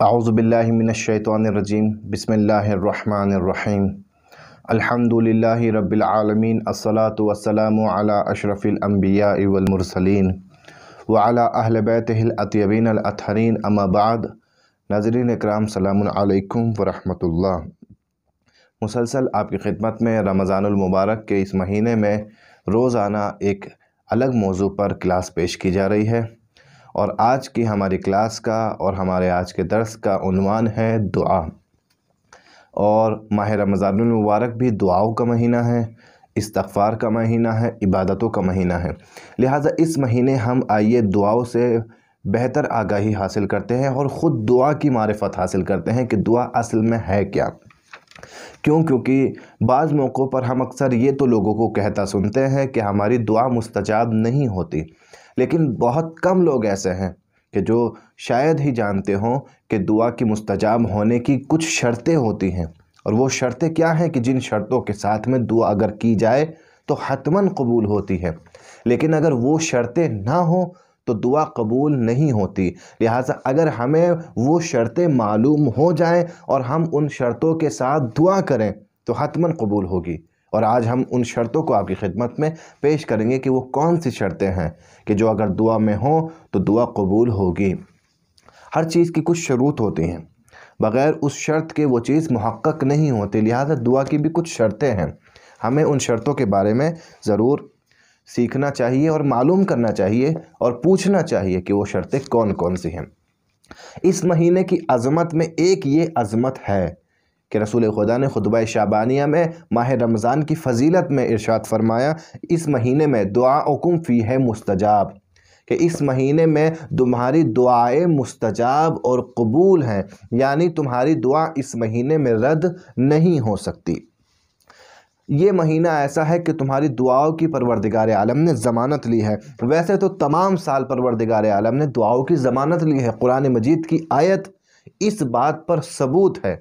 اعوذ باللہ من الشیطان الرجیم بسم اللہ الرحمن الرحیم الحمد للہ رب العالمین الصلاة والسلام علی اشرف الانبیاء والمرسلین وعلی اہل بیتہ الاطیبین الاطہرین اما بعد۔ ناظرین اکرام، سلام علیکم ورحمۃ اللہ۔ مسلسل آپ کی خدمت میں رمضان المبارک کے اس مہینے میں روزانہ ایک الگ موضوع پر کلاس پیش کی جا رہی ہے، اور آج کی ہماری کلاس کا اور ہمارے آج کے درس کا عنوان ہے دعا۔ اور ماہ رمضان المبارک بھی دعاؤں کا مہینہ ہے، استغفار کا مہینہ ہے، عبادتوں کا مہینہ ہے، لہٰذا اس مہینے ہم آئیے دعاؤں سے بہتر آگاہی حاصل کرتے ہیں اور خود دعا کی معرفت حاصل کرتے ہیں کہ دعا اصل میں ہے کیا۔ کیونکہ بعض موقعوں پر ہم اکثر یہ تو لوگوں کو کہتا سنتے ہیں کہ ہماری دعا مستجاب نہیں ہوتی، لیکن بہت کم لوگ ایسے ہیں کہ جو شاید ہی جانتے ہوں کہ دعا کی مستجاب ہونے کی کچھ شرطیں ہوتی ہیں، اور وہ شرطیں کیا ہیں کہ جن شرطوں کے ساتھ میں دعا اگر کی جائے تو حتماً قبول ہوتی ہے، لیکن اگر وہ شرطیں نہ ہوں تو دعا قبول نہیں ہوتی۔ لہٰذا اگر ہمیں وہ شرطیں معلوم ہو جائیں اور ہم ان شرطوں کے ساتھ دعا کریں تو حتماً قبول ہوگی، اور آج ہم ان شرطوں کو آپ کی خدمت میں پیش کریں گے کہ وہ کون سی شرطیں ہیں کہ جو اگر دعا میں ہوں تو دعا قبول ہوگی۔ ہر چیز کی کچھ شروط ہوتی ہیں، بغیر اس شرط کے وہ چیز محقق نہیں ہوتی، لہٰذا دعا کی بھی کچھ شرطیں ہیں۔ ہمیں ان شرطوں کے بارے میں ضرور سیکھنا چاہیے اور معلوم کرنا چاہیے اور پوچھنا چاہیے کہ وہ شرطیں کون کون سی ہیں۔ اس مہینے کی عظمت میں ایک یہ عظمت ہے کہ رسول خدا نے خطبہ شعبانیہ میں ماہ رمضان کی فضیلت میں ارشاد فرمایا، اس مہینے میں دعاؤکم فیہ مستجاب، کہ اس مہینے میں تمہاری دعائیں مستجاب اور قبول ہیں، یعنی تمہاری دعا اس مہینے میں رد نہیں ہو سکتی۔ یہ مہینہ ایسا ہے کہ تمہاری دعاؤں کی پروردگار عالم نے ضمانت لی ہے۔ ویسے تو تمام سال پروردگار عالم نے دعاؤں کی ضمانت لی ہے، قرآن مجید کی آیت اس بات پر ثبوت ہے۔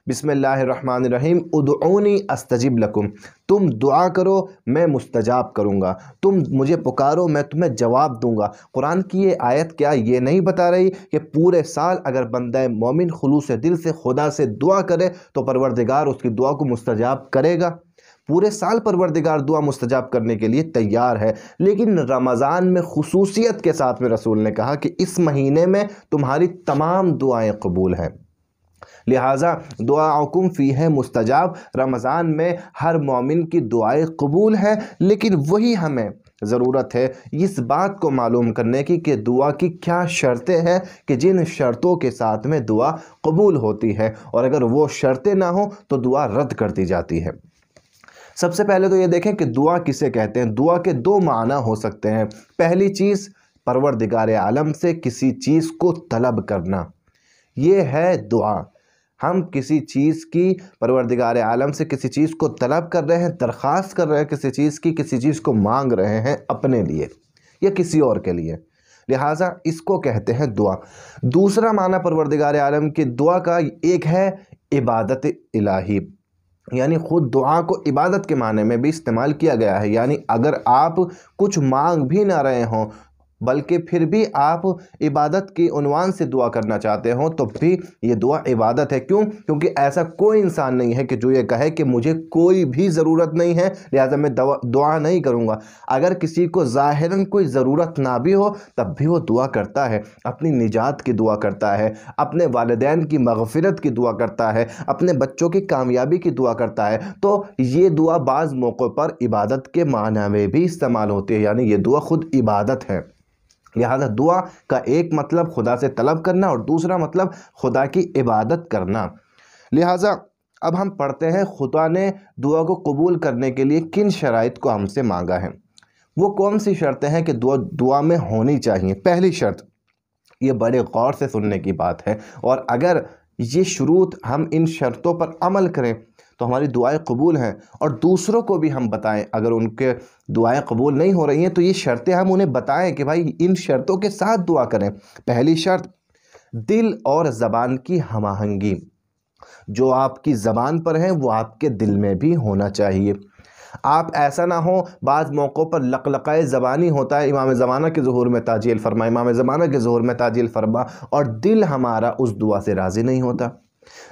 بسم اللہ الرحمن الرحیم، ادعونی استجب لکم، تم دعا کرو میں مستجاب کروں گا، تم مجھے پکارو میں تمہیں جواب دوں گا۔ قرآن کی یہ آیت کیا یہ نہیں بتا رہی کہ پورے سال اگر بندہ مومن خلوص دل سے خدا سے دعا کرے تو پروردگار اس کی دعا کو مستجاب کرے گا؟ پورے سال پروردگار دعا مستجاب کرنے کے لیے تیار ہے، لیکن رمضان میں خصوصیت کے ساتھ میں رسول نے کہا کہ اس مہینے میں تمہاری تمام دعائیں قبول ہیں، لہٰذا دعاؤکم فیہ مستجاب۔ رمضان میں ہر مومن کی دعائیں قبول ہیں، لیکن وہی ہمیں ضرورت ہے اس بات کو معلوم کرنے کی کہ دعا کی کیا شرطیں ہیں کہ جن شرطوں کے ساتھ میں دعا قبول ہوتی ہے، اور اگر وہ شرطیں نہ ہوں تو دعا رد کر دی جاتی ہے۔ سب سے پہلے تو یہ دیکھیں کہ دعا کسے کہتے ہیں۔ دعا کے دو معنی ہو سکتے ہیں۔ پہلی چیز، پروردگار عالم سے کسی چیز کو طلب کرنا، یہ ہے دعا۔ ہم کسی چیز کی پروردگار عالم سے کسی چیز کو طلب کر رہے ہیں، درخواست کر رہے ہیں کسی چیز کی، کسی چیز کو مانگ رہے ہیں اپنے لیے یا کسی اور کے لیے، لہٰذا اس کو کہتے ہیں دعا۔ دوسرا معنی پروردگار عالم کی دعا کا ایک ہے عبادت الہی، یعنی خود دعا کو عبادت کے معنی میں بھی استعمال کیا گیا ہے، یعنی اگر آپ کچھ مانگ بھی نہ رہے ہوں بلکہ پھر بھی آپ عبادت کی عنوان سے دعا کرنا چاہتے ہوں تو بھی یہ دعا عبادت ہے۔ کیونکہ ایسا کوئی انسان نہیں ہے کہ جو یہ کہے کہ مجھے کوئی بھی ضرورت نہیں ہے لہٰذا میں دعا نہیں کروں گا۔ اگر کسی کو ظاہراً کوئی ضرورت نہ بھی ہو تب بھی وہ دعا کرتا ہے، اپنی نجات کی دعا کرتا ہے، اپنے والدین کی مغفرت کی دعا کرتا ہے، اپنے بچوں کی کامیابی کی دعا کرتا ہے، تو یہ دعا بعض موقعوں پر عبادت کے معنی میں بھی استعمال ہوتی ہے، یعنی یہ دعا خود عبادت ہے۔ لہذا دعا کا ایک مطلب خدا سے طلب کرنا اور دوسرا مطلب خدا کی عبادت کرنا۔ لہذا اب ہم پڑھتے ہیں خدا نے دعا کو قبول کرنے کے لیے کن شرائط کو ہم سے مانگا ہے۔ وہ کون سی شرطیں ہیں کہ دعا میں ہونی چاہیے؟ پہلی شرط، یہ بڑے غور سے سننے کی بات ہے، اور اگر یہ شروط ہم ان شرطوں پر عمل کریں تو ہماری دعائیں قبول ہیں، اور دوسروں کو بھی ہم بتائیں اگر ان کے دعائیں قبول نہیں ہو رہی ہیں تو یہ شرطیں ہم انہیں بتائیں کہ بھائی ان شرطوں کے ساتھ دعا کریں۔ پہلی شرط، دل اور زبان کی ہم آہنگی، جو آپ کی زبان پر ہے وہ آپ کے دل میں بھی ہونا چاہیے۔ آپ ایسا نہ ہو، بعض موقعوں پر لقلقۂ زبانی ہوتا ہے، امام زمانہ کے ظہور میں تاجیل فرما، امام زمانہ کے ظہور میں تاجیل فرما، اور دل ہمارا اس دعا سے راضی نہیں ہوتا۔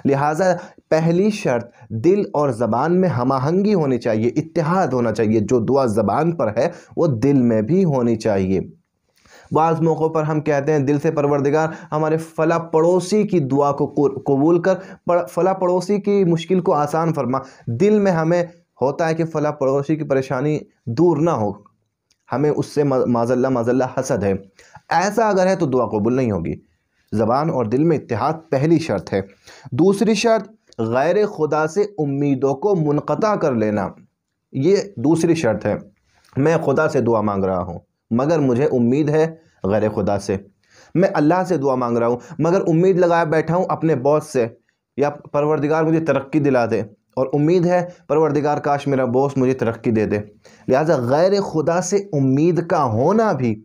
لہٰذا پہلی شرط دل اور زبان میں ہم آہنگی ہونی چاہیے، اتحاد ہونا چاہیے، جو دعا زبان پر ہے وہ دل میں بھی ہونی چاہیے۔ بعض موقعوں پر ہم کہتے ہیں دل سے پروردگار ہمارے فلاں پڑوسی کی دعا کو قبول کر، فلاں پڑوسی کی مشکل کو آسان فرما۔ دل میں ہمیں ہوتا ہے کہ فلاں پڑوسی کی پریشانی دور نہ ہو، ہمیں اس سے معاذ اللہ حسد ہے۔ ایسا اگر ہے تو دعا قبول نہیں ہوگی۔ زبان اور دل میں اتحاد پہلی شرط ہے۔ دوسری شرط غیر خدا سے امیدوں کو منقطع کر لینا، یہ دوسری شرط ہے۔ میں خدا سے دعا مانگ رہا ہوں مگر مجھے امید ہے غیر خدا سے، میں اللہ سے دعا مانگ رہا ہوں مگر امید لگائے بیٹھا ہوں اپنے باس سے، یا پروردگار مجھے ترقی دلا دے، اور امید ہے پروردگار کاش میرا باس مجھے ترقی دے دے۔ لہٰذا غیر خدا سے امید کا ہونا بھی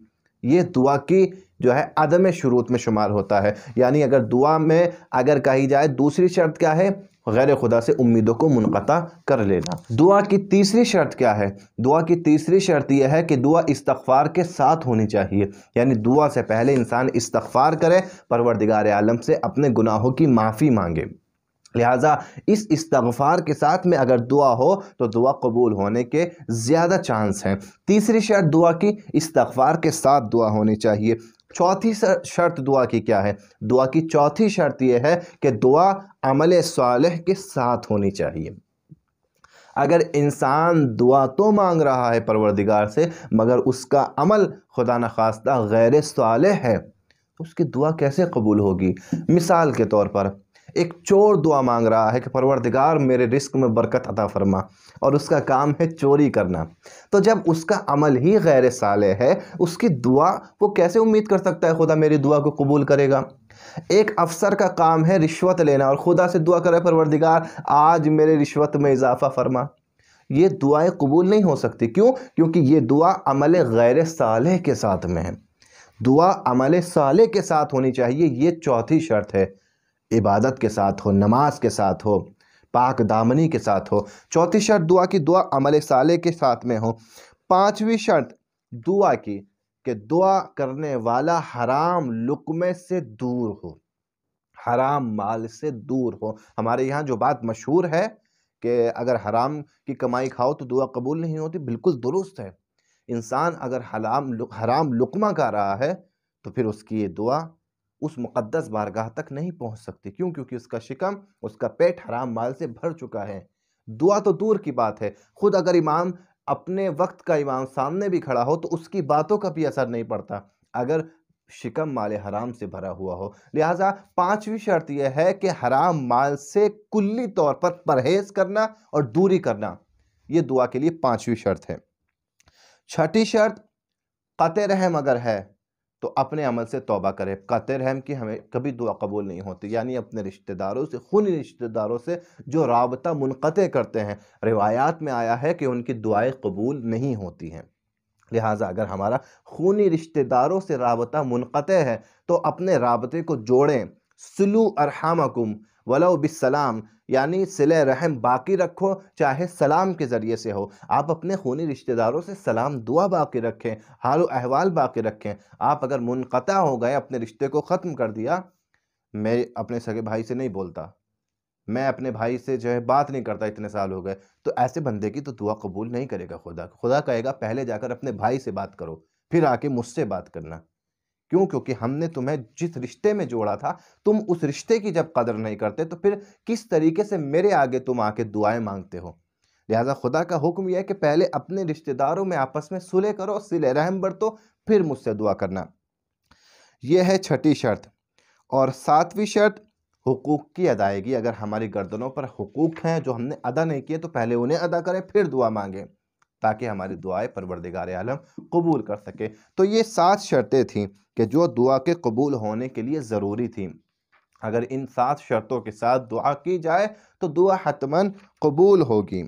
یہ دعا کی جو ہے عدم شروط میں شمار ہوتا ہے۔ یعنی اگر دعا میں اگر کہی جائے دوسری شرط کیا ہے؟ غیر خدا سے امیدوں کو منقطع کر لینا۔ دعا کی تیسری شرط کیا ہے؟ دعا کی تیسری شرط یہ ہے کہ دعا استغفار کے ساتھ ہونی چاہیے، یعنی دعا سے پہلے انسان استغفار کرے، پروردگار عالم سے اپنے گناہوں کی معافی مانگے۔ لہٰذا اس استغفار کے ساتھ میں اگر دعا ہو تو دعا قبول ہونے کے زیادہ چانس ہیں۔ تیسری شرط دعا کی استغفار کے ساتھ دعا ہونی چاہیے۔ چوتھی شرط دعا کی کیا ہے؟ دعا کی چوتھی شرط یہ ہے کہ دعا عمل صالح کے ساتھ ہونی چاہیے۔ اگر انسان دعا تو مانگ رہا ہے پروردگار سے مگر اس کا عمل خدا نخواستہ غیر صالح ہے تو اس کی دعا کیسے قبول ہوگی؟ مثال کے طور پر ایک چور دعا مانگ رہا ہے کہ پروردگار میرے رزق میں برکت عطا فرما، اور اس کا کام ہے چوری کرنا، تو جب اس کا عمل ہی غیر صالح ہے اس کی دعا وہ کیسے امید کر سکتا ہے خدا میری دعا کو قبول کرے گا؟ ایک افسر کا کام ہے رشوت لینا اور خدا سے دعا کرے پروردگار آج میرے رشوت میں اضافہ فرما، یہ دعائیں قبول نہیں ہو سکتی۔ کیوں؟ کیونکہ یہ دعا عمل غیر صالح کے ساتھ میں ہے۔ دعا عمل صالح کے ساتھ ہونی چاہیے، یہ چوتھی شرط ہے۔ عبادت کے ساتھ ہو، نماز کے ساتھ ہو، پاک دامنی کے ساتھ ہو۔ چوتھی شرط دعا کی دعا عمل صالح کے ساتھ میں ہو۔ پانچویں شرط دعا کی کہ دعا کرنے والا حرام لقمے سے دور ہو، حرام مال سے دور ہو۔ ہمارے یہاں جو بات مشہور ہے کہ اگر حرام کی کمائی کھاؤ تو دعا قبول نہیں ہوتی، بالکل درست ہے۔ انسان اگر حرام لقمہ کھا رہا ہے تو پھر اس کی یہ دعا اس مقدس بارگاہ تک نہیں پہنچ سکتی۔ کیوں؟ کیونکہ اس کا شکم، اس کا پیٹ حرام مال سے بھر چکا ہے۔ دعا تو دور کی بات ہے، خود اگر امام اپنے وقت کا امام سامنے بھی کھڑا ہو تو اس کی باتوں کا بھی اثر نہیں پڑتا اگر شکم مال حرام سے بھرا ہوا ہو۔ لہٰذا پانچویں شرط یہ ہے کہ حرام مال سے کلی طور پر پرہیز کرنا اور دوری کرنا، یہ دعا کے لیے پانچویں شرط ہے۔ چھٹی شرط قطع رحم اگر ہے تو اپنے عمل سے توبہ کرے۔ قطع رحم کی ہمیں کبھی دعا قبول نہیں ہوتی، یعنی اپنے رشتہ داروں سے، خونی رشتہ داروں سے جو رابطہ منقطع کرتے ہیں، روایات میں آیا ہے کہ ان کی دعائیں قبول نہیں ہوتی ہیں۔ لہٰذا اگر ہمارا خونی رشتہ داروں سے رابطہ منقطع ہے تو اپنے رابطے کو جوڑیں۔ صلو ارحامکم ولو بالسلام، یعنی صلہ رحم باقی رکھو چاہے سلام کے ذریعے سے ہو۔ آپ اپنے خونی رشتہ داروں سے سلام دعا باقی رکھیں، حال و احوال باقی رکھیں۔ آپ اگر منقطع ہو گئے، اپنے رشتے کو ختم کر دیا، میں اپنے سگے بھائی سے نہیں بولتا، میں اپنے بھائی سے جو ہے بات نہیں کرتا، اتنے سال ہو گئے، تو ایسے بندے کی تو دعا قبول نہیں کرے گا خدا۔ خدا کہے گا پہلے جا کر اپنے بھائی سے بات کرو، پھر آ کے مجھ سے بات کرنا۔ کیوں؟ کیونکہ ہم نے تمہیں جس رشتے میں جوڑا تھا، تم اس رشتے کی جب قدر نہیں کرتے تو پھر کس طریقے سے میرے آگے تم آ کے دعائیں مانگتے ہو؟ لہٰذا خدا کا حکم یہ ہے کہ پہلے اپنے رشتہ داروں میں آپس میں صلح کرو، صلہ رحم برتو، پھر مجھ سے دعا کرنا۔ یہ ہے چھٹی شرط۔ اور ساتویں شرط حقوق کی ادائیگی۔ اگر ہماری گردنوں پر حقوق ہیں جو ہم نے ادا نہیں کیے تو پہلے انہیں ادا کریں پھر دعا مانگیں تاکہ ہماری دعائیں پروردگار عالم قبول کر سکے۔ تو یہ 7 شرطیں تھیں کہ جو دعا کے قبول ہونے کے لیے ضروری تھیں۔ اگر ان 7 شرطوں کے ساتھ دعا کی جائے تو دعا حتماً قبول ہوگی۔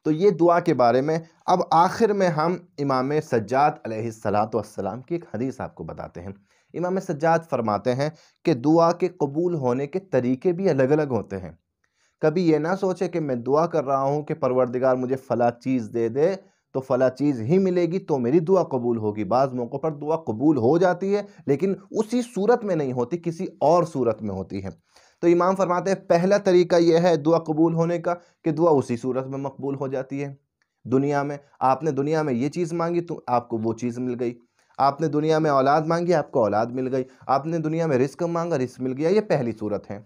تو یہ دعا کے بارے میں اب آخر میں ہم امام سجاد علیہ السلام کی ایک حدیث آپ کو بتاتے ہیں۔ امام سجاد فرماتے ہیں کہ دعا کے قبول ہونے کے طریقے بھی الگ الگ ہوتے ہیں۔ کبھی یہ نہ سوچے کہ میں دعا کر رہا ہوں کہ پروردگار مجھے فلاں چیز دے دے تو فلاں چیز ہی ملے گی تو میری دعا قبول ہوگی۔ بعض موقعوں پر دعا قبول ہو جاتی ہے لیکن اسی صورت میں نہیں ہوتی، کسی اور صورت میں ہوتی ہے۔ تو امام فرماتے ہیں پہلا طریقہ یہ ہے دعا قبول ہونے کا کہ دعا اسی صورت میں مقبول ہو جاتی ہے۔ دنیا میں آپ نے دنیا میں یہ چیز مانگی تو آپ کو وہ چیز مل گئی، آپ نے دنیا میں اولاد مانگی آپ کو اولاد مل گئی، آپ نے دنیا میں رزق مانگا رزق مل گیا۔ یہ پہلی صورت ہے۔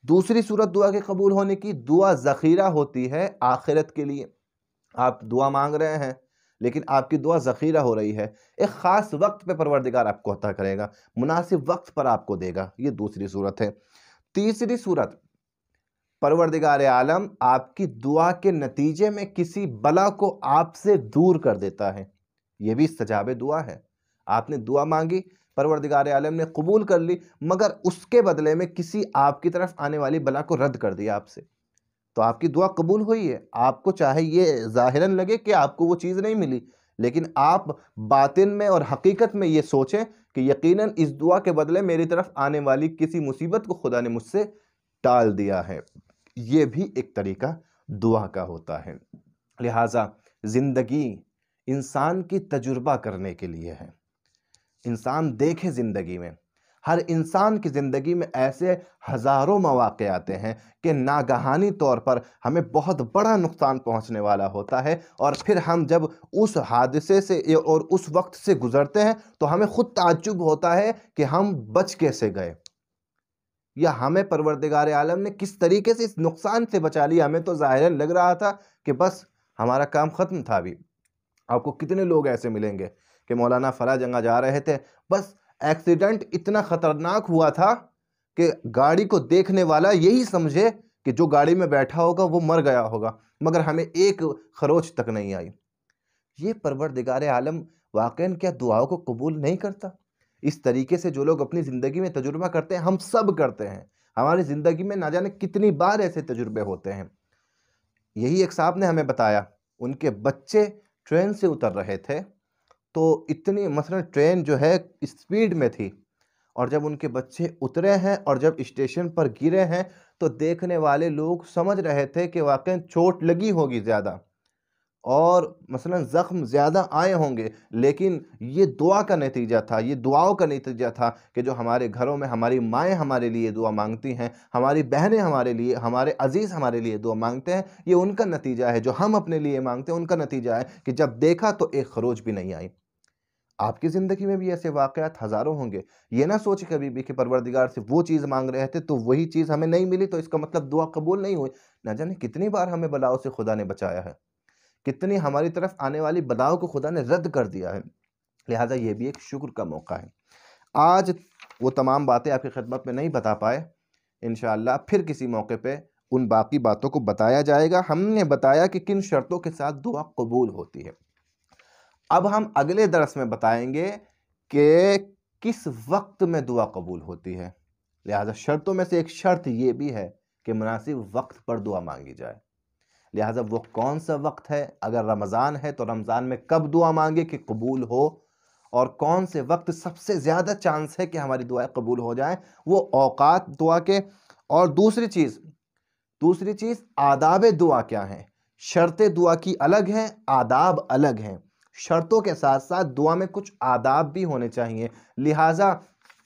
دوسری صورت دعا کے قبول ہونے کی، دعا ذخیرہ ہوتی ہے آخرت کے لیے۔ آپ دعا مانگ رہے ہیں لیکن آپ کی دعا ذخیرہ ہو رہی ہے، ایک خاص وقت پہ پروردگار آپ کو عطا کرے گا، مناسب وقت پر آپ کو دے گا۔ یہ دوسری صورت ہے۔ تیسری صورت، پروردگار عالم آپ کی دعا کے نتیجے میں کسی بلا کو آپ سے دور کر دیتا ہے۔ یہ بھی استجاب دعا ہے۔ آپ نے دعا مانگی، پروردگار عالم نے قبول کر لی، مگر اس کے بدلے میں کسی آپ کی طرف آنے والی بلا کو رد کر دیا آپ سے، تو آپ کی دعا قبول ہوئی ہے۔ آپ کو چاہے یہ ظاہراً لگے کہ آپ کو وہ چیز نہیں ملی، لیکن آپ باطن میں اور حقیقت میں یہ سوچیں کہ یقیناً اس دعا کے بدلے میری طرف آنے والی کسی مصیبت کو خدا نے مجھ سے ٹال دیا ہے۔ یہ بھی ایک طریقہ دعا کا ہوتا ہے۔ لہٰذا زندگی انسان کی تجربہ کرنے کے لیے ہے۔ انسان دیکھے زندگی میں، ہر انسان کی زندگی میں ایسے ہزاروں مواقع آتے ہیں کہ ناگہانی طور پر ہمیں بہت بڑا نقصان پہنچنے والا ہوتا ہے، اور پھر ہم جب اس حادثے سے اور اس وقت سے گزرتے ہیں تو ہمیں خود تعجب ہوتا ہے کہ ہم بچ کیسے گئے، یا ہمیں پروردگار عالم نے کس طریقے سے اس نقصان سے بچا لیا۔ ہمیں تو ظاہراً لگ رہا تھا کہ بس ہمارا کام ختم تھا۔ ابھی آپ کو کتنے لوگ ایسے ملیں گے کہ مولانا فلاں جگہ جا رہے تھے، بس ایکسیڈنٹ اتنا خطرناک ہوا تھا کہ گاڑی کو دیکھنے والا یہی سمجھے کہ جو گاڑی میں بیٹھا ہوگا وہ مر گیا ہوگا، مگر ہمیں ایک خروچ تک نہیں آئی۔ یہ پروردگار عالم واقعاً کیا دعاؤں کو قبول نہیں کرتا؟ اس طریقے سے جو لوگ اپنی زندگی میں تجربہ کرتے ہیں، ہم سب کرتے ہیں، ہماری زندگی میں نہ جانے کتنی بار ایسے تجربے ہوتے ہیں۔ یہی ایک صاحب نے ہمیں بتایا، ان کے بچے ٹرین سے اتر رہے تھے تو اتنی مثلا ٹرین جو ہے اسپیڈ میں تھی، اور جب ان کے بچے اترے ہیں اور جب اسٹیشن پر گرے ہیں تو دیکھنے والے لوگ سمجھ رہے تھے کہ واقعاً چوٹ لگی ہوگی زیادہ اور مثلا زخم زیادہ آئے ہوں گے، لیکن یہ دعا کا نتیجہ تھا، یہ دعاؤں کا نتیجہ تھا کہ جو ہمارے گھروں میں ہماری مائیں ہمارے لیے دعا مانگتی ہیں، ہماری بہنیں ہمارے لیے، ہمارے عزیز ہمارے لیے دعا مانگتے ہیں، یہ ان کا نتیجہ ہے۔ جو ہم اپنے لیے مانگتے ہیں ان کا نتیجہ ہے کہ جب دیکھا تو ایک خروج بھی نہیں آئی۔ آپ کی زندگی میں بھی ایسے واقعات ہزاروں ہوں گے۔ یہ نہ سوچ کبھی بھی کہ پروردگار سے وہ چیز مانگ رہے تھے تو وہی چیز ہمیں نہیں ملی تو اس کا مطلب دعا قبول نہیں ہوئی۔ نہ جانے کتنی بار ہمیں بلاؤں سے خدا نے بچایا ہے، کتنی ہماری طرف آنے والی بلاؤں کو خدا نے رد کر دیا ہے۔ لہٰذا یہ بھی ایک شکر کا موقع ہے۔ آج وہ تمام باتیں آپ کی خدمت میں نہیں بتا پائے، انشاءاللہ پھر کسی موقع پہ ان باقی باتوں کو بتایا جائے گا۔ ہم نے بتایا کہ کن شرطوں کے ساتھ دعا قبول ہوتی ہے۔ اب ہم اگلے درس میں بتائیں گے کہ کس وقت میں دعا قبول ہوتی ہے۔ لہٰذا شرطوں میں سے ایک شرط یہ بھی ہے کہ مناسب وقت پر دعا مانگی جائے۔ لہٰذا وہ کون سا وقت ہے؟ اگر رمضان ہے تو رمضان میں کب دعا مانگے کہ قبول ہو، اور کون سے وقت سب سے زیادہ چانس ہے کہ ہماری دعائیں قبول ہو جائیں، وہ اوقات دعا کے۔ اور دوسری چیز آداب دعا کیا ہیں؟ شرط دعا کی الگ ہیں، آداب الگ ہیں۔ شرطوں کے ساتھ ساتھ دعا میں کچھ آداب بھی ہونے چاہیے۔ لہٰذا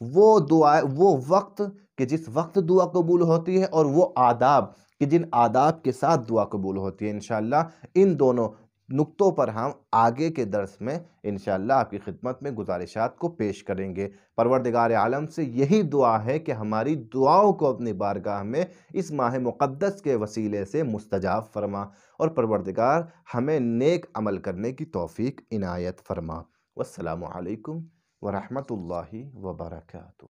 وہ وقت کہ جس وقت دعا قبول ہوتی ہے اور وہ آداب کہ جن آداب کے ساتھ دعا قبول ہوتی ہے، انشاءاللہ ان دونوں نقطوں پر ہم آگے کے درس میں انشاءاللہ آپ کی خدمت میں گزارشات کو پیش کریں گے۔ پروردگار عالم سے یہی دعا ہے کہ ہماری دعاؤں کو اپنی بارگاہ میں اس ماہ مقدس کے وسیلے سے مستجاب فرما، اور پروردگار ہمیں نیک عمل کرنے کی توفیق عنایت فرما۔ والسلام علیکم ورحمۃ اللہ وبرکاتہ۔